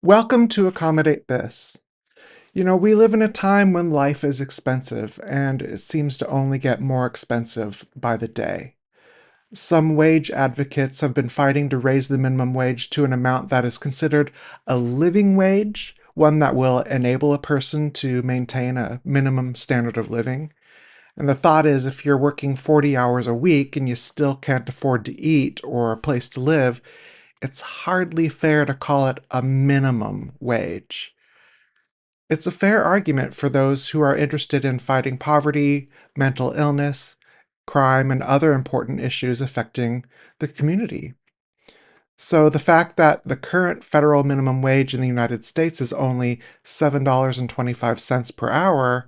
Welcome to Accommodate This. We live in a time when life is expensive, and it seems to only get more expensive by the day. Some wage advocates have been fighting to raise the minimum wage to an amount that is considered a living wage, one that will enable a person to maintain a minimum standard of living. And the thought is if you're working 40 hours a week and you still can't afford to eat or a place to live, it's hardly fair to call it a minimum wage. It's a fair argument for those who are interested in fighting poverty, mental illness, crime, and other important issues affecting the community. So the fact that the current federal minimum wage in the United States is only $7.25 per hour,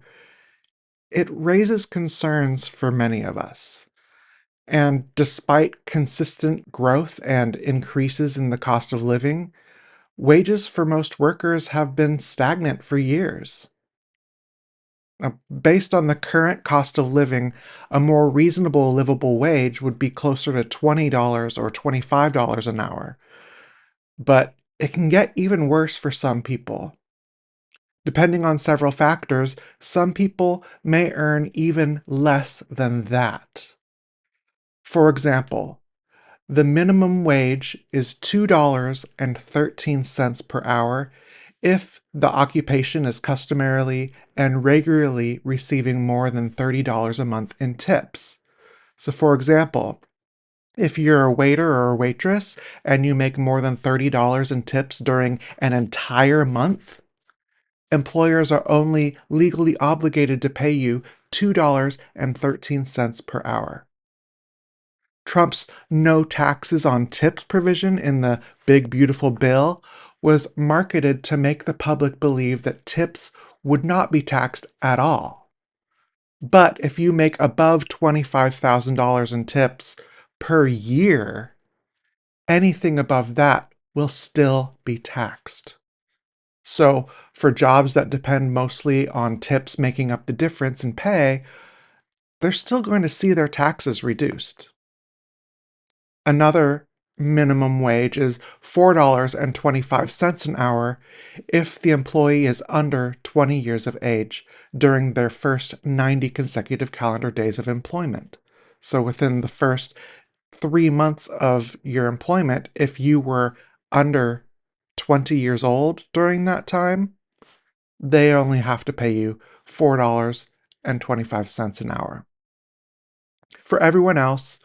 it raises concerns for many of us. And despite consistent growth and increases in the cost of living, wages for most workers have been stagnant for years. Now, based on the current cost of living, a more reasonable livable wage would be closer to $20 or $25 an hour. But it can get even worse for some people. Depending on several factors, some people may earn even less than that. For example, the minimum wage is $2.13 per hour if the occupation is customarily and regularly receiving more than $30 a month in tips. So, for example, if you're a waiter or a waitress and you make more than $30 in tips during an entire month, employers are only legally obligated to pay you $2.13 per hour. Trump's no taxes on tips provision in the Big Beautiful Bill was marketed to make the public believe that tips would not be taxed at all. But if you make above $25,000 in tips per year, anything above that will still be taxed. So, for jobs that depend mostly on tips making up the difference in pay, they're still going to see their taxes reduced. Another minimum wage is $4.25 an hour if the employee is under 20 years of age during their first 90 consecutive calendar days of employment. So within the first 3 months of your employment, if you were under 20 years old during that time, they only have to pay you $4.25 an hour. For everyone else,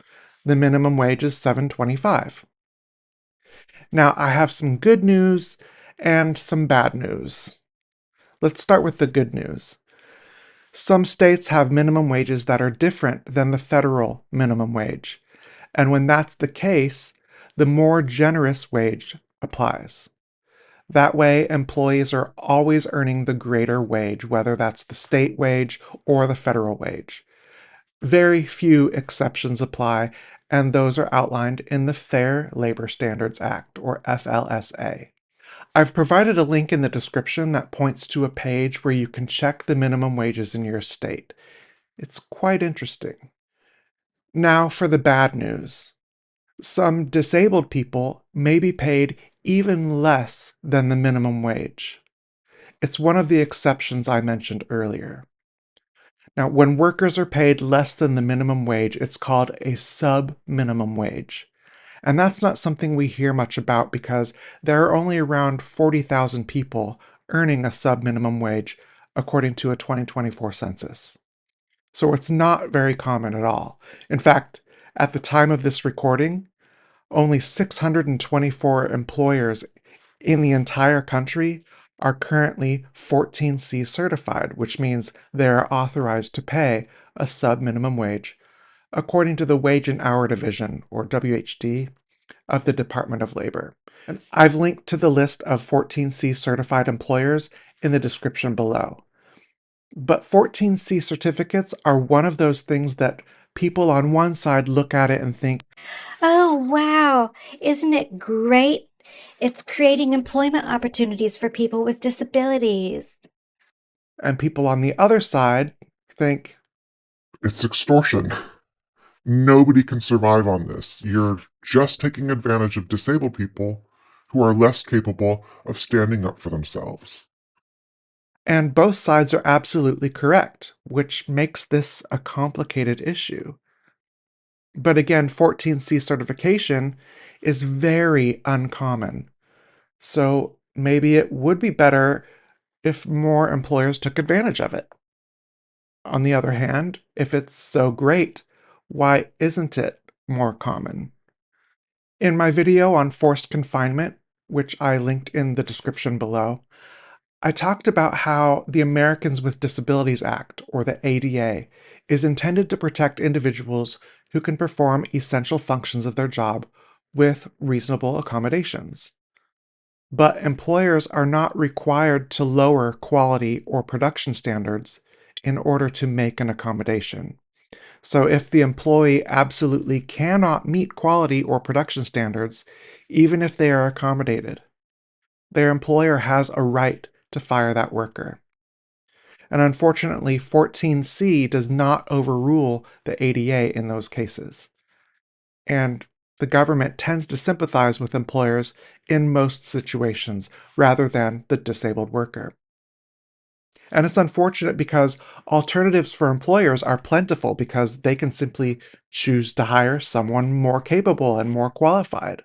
the minimum wage is $7.25. Now, I have some good news and some bad news. Let's start with the good news. Some states have minimum wages that are different than the federal minimum wage. And when that's the case, the more generous wage applies. That way, employees are always earning the greater wage, whether that's the state wage or the federal wage. Very few exceptions apply, and those are outlined in the Fair Labor Standards Act, or FLSA. I've provided a link in the description that points to a page where you can check the minimum wages in your state. It's quite interesting. Now for the bad news. Some disabled people may be paid even less than the minimum wage. It's one of the exceptions I mentioned earlier. Now, when workers are paid less than the minimum wage, it's called a subminimum wage. And that's not something we hear much about because there are only around 40,000 people earning a subminimum wage, according to a 2024 census. So it's not very common at all. In fact, at the time of this recording, only 624 employers in the entire country are currently 14C certified, which means they are authorized to pay a subminimum wage, according to the Wage and Hour Division, or WHD, of the Department of Labor. And I've linked to the list of 14C certified employers in the description below. But 14C certificates are one of those things that people on one side look at it and think, Oh, wow. Isn't it great? It's creating employment opportunities for people with disabilities. and people on the other side think, It's extortion. Nobody can survive on this. You're just taking advantage of disabled people who are less capable of standing up for themselves. And both sides are absolutely correct, which makes this a complicated issue. But again, 14C certification is very uncommon. So maybe it would be better if more employers took advantage of it. On the other hand, if it's so great, why isn't it more common? In my video on forced confinement, which I linked in the description below, I talked about how the Americans with Disabilities Act, or the ADA, is intended to protect individuals who can perform essential functions of their job with reasonable accommodations. But employers are not required to lower quality or production standards in order to make an accommodation. So if the employee absolutely cannot meet quality or production standards, even if they are accommodated, their employer has a right to fire that worker. And unfortunately, 14C does not overrule the ADA in those cases. And the government tends to sympathize with employers in most situations rather than the disabled worker. And it's unfortunate because alternatives for employers are plentiful because they can simply choose to hire someone more capable and more qualified.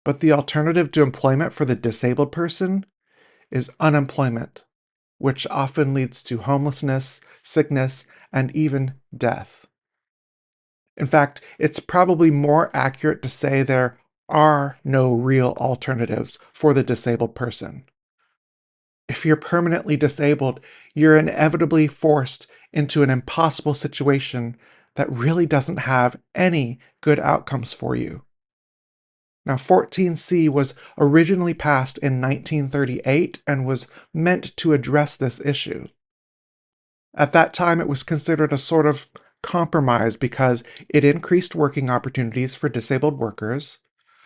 But the alternative to employment for the disabled person is unemployment, which often leads to homelessness, sickness, and even death. In fact, it's probably more accurate to say there are no real alternatives for the disabled person. If you're permanently disabled, you're inevitably forced into an impossible situation that really doesn't have any good outcomes for you. Now, 14C was originally passed in 1938 and was meant to address this issue. At that time, it was considered a sort of compromise because it increased working opportunities for disabled workers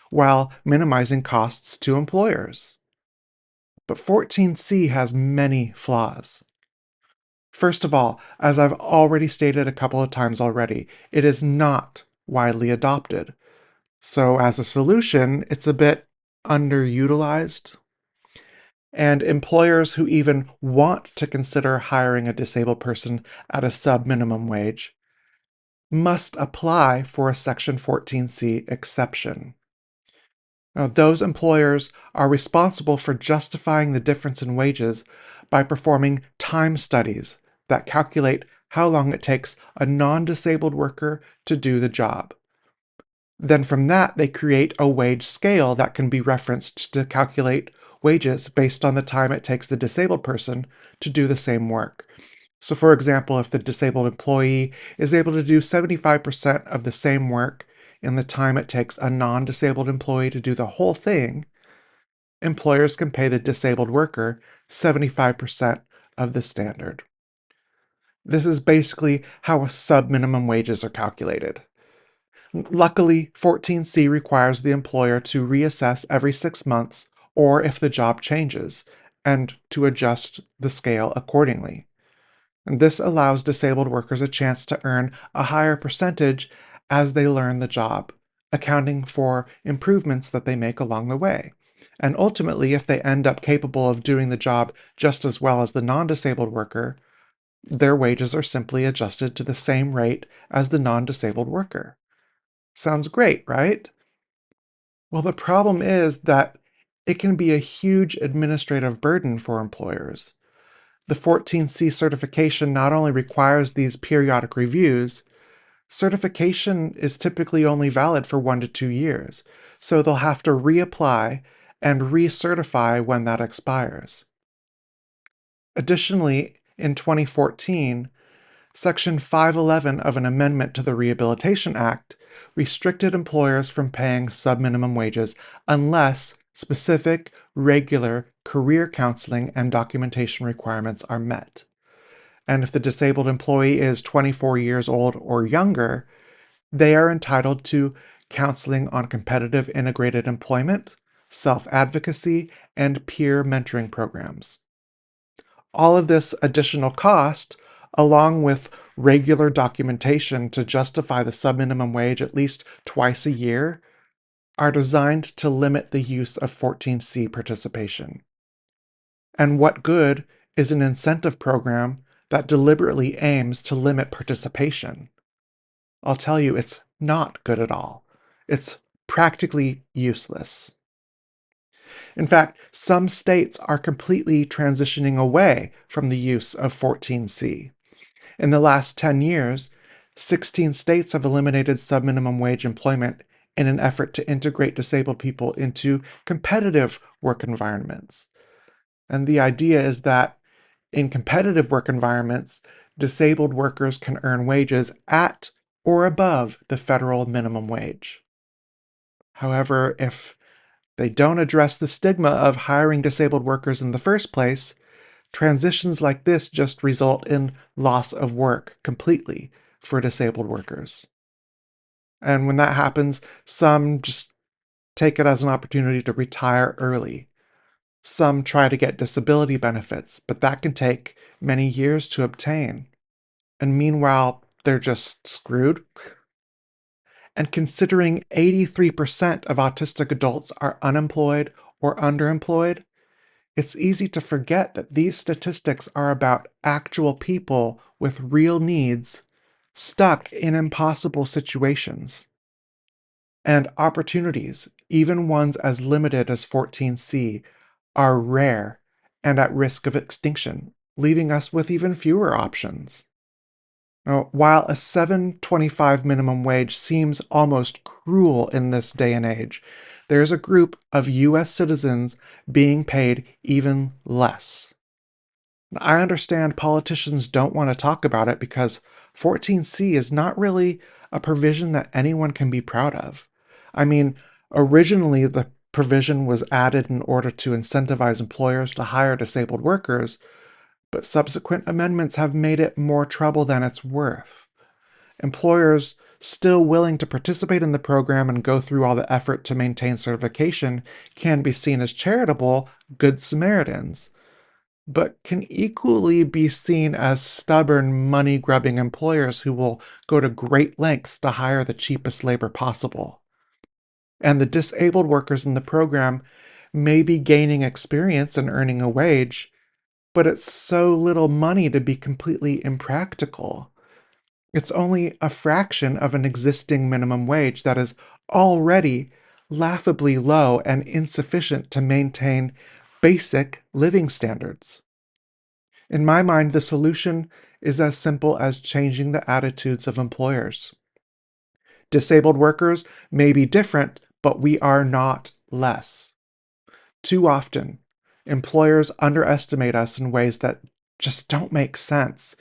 while minimizing costs to employers. But 14C has many flaws. First of all, as I've already stated a couple of times already, it is not widely adopted. So as a solution, it's a bit underutilized. And employers who even want to consider hiring a disabled person at a sub-minimum wage must apply for a Section 14C exception. Now, those employers are responsible for justifying the difference in wages by performing time studies that calculate how long it takes a non-disabled worker to do the job. Then from that, they create a wage scale that can be referenced to calculate wages based on the time it takes the disabled person to do the same work. So for example, if the disabled employee is able to do 75% of the same work in the time it takes a non-disabled employee to do the whole thing, employers can pay the disabled worker 75% of the standard. This is basically how sub-minimum wages are calculated. Luckily, 14C requires the employer to reassess every 6 months or if the job changes, and to adjust the scale accordingly. And this allows disabled workers a chance to earn a higher percentage as they learn the job, accounting for improvements that they make along the way. And ultimately, if they end up capable of doing the job just as well as the non-disabled worker, their wages are simply adjusted to the same rate as the non-disabled worker. Sounds great, right? Well, the problem is that it can be a huge administrative burden for employers. The 14C certification not only requires these periodic reviews, certification is typically only valid for 1 to 2 years, so they'll have to reapply and recertify when that expires. Additionally, in 2014, Section 511 of an amendment to the Rehabilitation Act restricted employers from paying subminimum wages unless specific, regular career counseling and documentation requirements are met. And if the disabled employee is 24 years old or younger, they are entitled to counseling on competitive integrated employment, self-advocacy, and peer mentoring programs. All of this additional cost, along with regular documentation to justify the subminimum wage at least twice a year, are designed to limit the use of 14C participation. And what good is an incentive program that deliberately aims to limit participation? I'll tell you, it's not good at all. It's practically useless. In fact, some states are completely transitioning away from the use of 14C. In the last 10 years, 16 states have eliminated subminimum wage employment in an effort to integrate disabled people into competitive work environments. And the idea is that in competitive work environments, disabled workers can earn wages at or above the federal minimum wage. However, if they don't address the stigma of hiring disabled workers in the first place, transitions like this just result in loss of work completely for disabled workers. And when that happens, some just take it as an opportunity to retire early. Some try to get disability benefits, but that can take many years to obtain. And meanwhile, they're just screwed. And considering 83% of autistic adults are unemployed or underemployed, it's easy to forget that these statistics are about actual people with real needs stuck in impossible situations. And opportunities, even ones as limited as 14C, are rare and at risk of extinction, leaving us with even fewer options. Now, while a $7.25 minimum wage seems almost cruel in this day and age, there's a group of US citizens being paid even less. I understand politicians don't want to talk about it because 14C is not really a provision that anyone can be proud of. I mean, originally the provision was added in order to incentivize employers to hire disabled workers, but subsequent amendments have made it more trouble than it's worth. Employers still willing to participate in the program and go through all the effort to maintain certification can be seen as charitable Good Samaritans, but can equally be seen as stubborn, money-grubbing employers who will go to great lengths to hire the cheapest labor possible. And the disabled workers in the program may be gaining experience and earning a wage, but it's so little money to be completely impractical. It's only a fraction of an existing minimum wage that is already laughably low and insufficient to maintain basic living standards. In my mind, the solution is as simple as changing the attitudes of employers. Disabled workers may be different, but we are not less. Too often, employers underestimate us in ways that just don't make sense.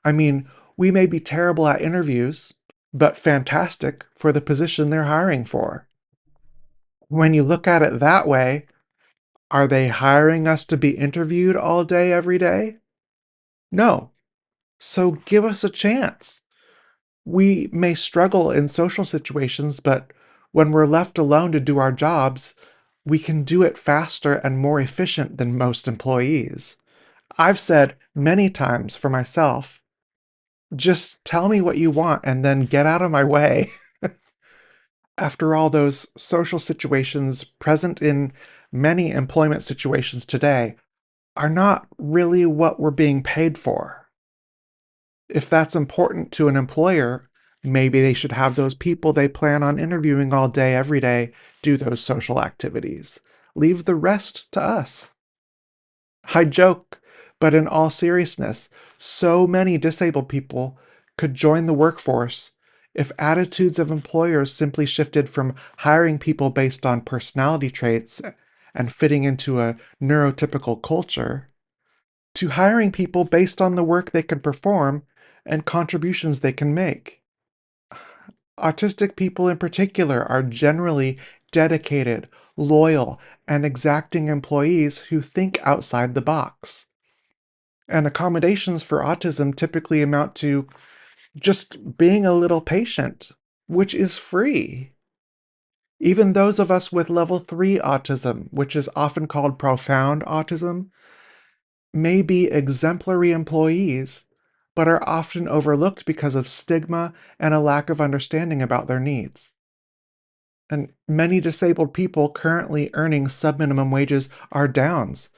I mean, we may be terrible at interviews, but fantastic for the position they're hiring for. When you look at it that way, are they hiring us to be interviewed all day, every day? No. So give us a chance. We may struggle in social situations, but when we're left alone to do our jobs, we can do it faster and more efficient than most employees. I've said many times for myself, just tell me what you want and then get out of my way. After all, those social situations present in many employment situations today are not really what we're being paid for. If that's important to an employer, maybe they should have those people they plan on interviewing all day, every day, do those social activities. Leave the rest to us. I joke, but in all seriousness, so many disabled people could join the workforce if attitudes of employers simply shifted from hiring people based on personality traits and fitting into a neurotypical culture to hiring people based on the work they can perform and contributions they can make. Autistic people in particular are generally dedicated, loyal, and exacting employees who think outside the box. And accommodations for autism typically amount to just being a little patient, which is free. Even those of us with level 3 autism, which is often called profound autism, may be exemplary employees, but are often overlooked because of stigma and a lack of understanding about their needs. And many disabled people currently earning subminimum wages are downs,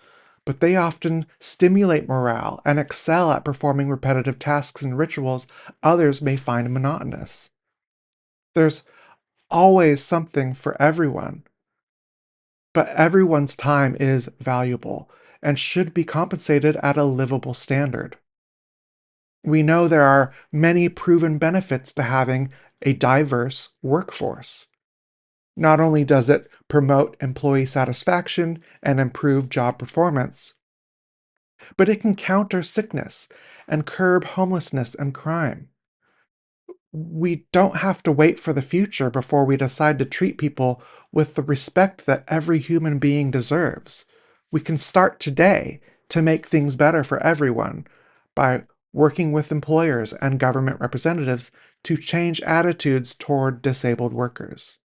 but they often stimulate morale and excel at performing repetitive tasks and rituals others may find monotonous. There's always something for everyone, but everyone's time is valuable and should be compensated at a livable standard. We know there are many proven benefits to having a diverse workforce. Not only does it promote employee satisfaction and improve job performance, but it can counter sickness and curb homelessness and crime. We don't have to wait for the future before we decide to treat people with the respect that every human being deserves. We can start today to make things better for everyone by working with employers and government representatives to change attitudes toward disabled workers.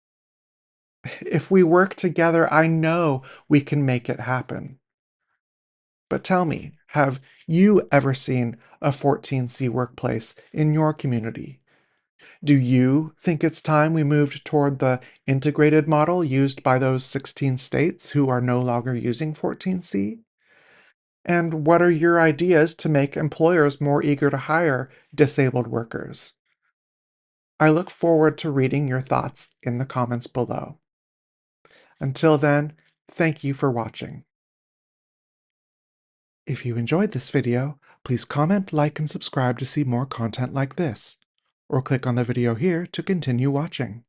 If we work together, I know we can make it happen. But tell me, have you ever seen a 14C workplace in your community? Do you think it's time we moved toward the integrated model used by those 16 states who are no longer using 14C? And what are your ideas to make employers more eager to hire disabled workers? I look forward to reading your thoughts in the comments below. Until then, thank you for watching. If you enjoyed this video, please comment, like, and subscribe to see more content like this, or click on the video here to continue watching.